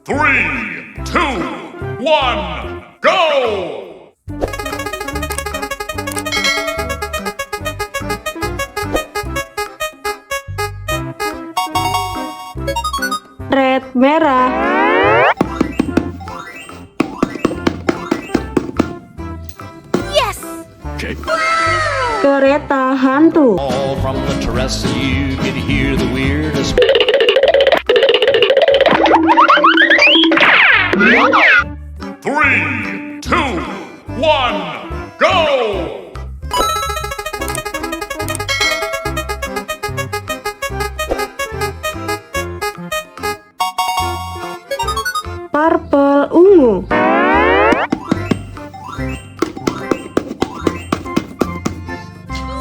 3, 2, 1, go! Red merah. Yes! Okay. Kereta hantu. All from the terrace, you can hear the weirdest. 3, 2, 1, go! Purple ungu.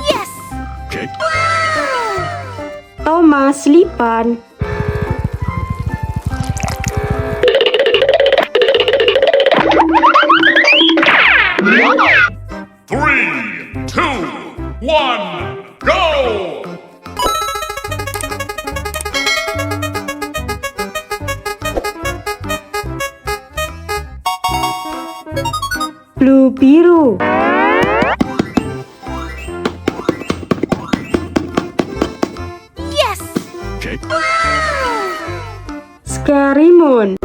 Yes! Okay. Thomas Lipan. Three, two, one, go! Blue biru. Yes! Okay. Scary moon.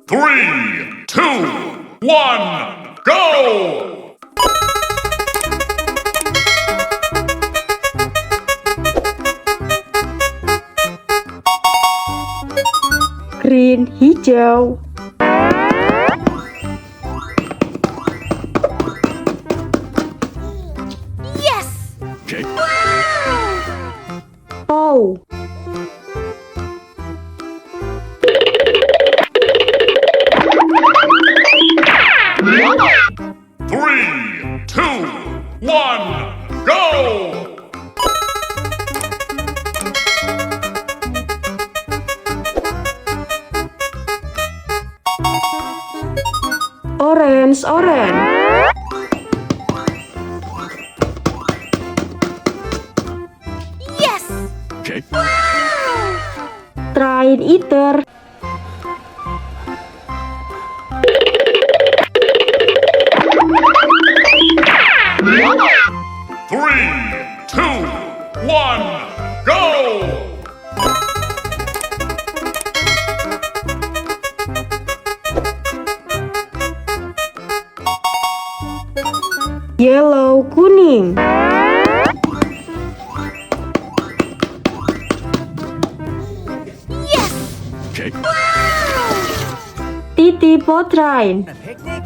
Three, two, one, go! Green hijau. Yes! Okay. Oh. Three, two, one, go! Orange orange. Yes! Okay. Train eater. Three, two, one, go! Yellow kuning. Yes! Okay. Titipo train. A picnic?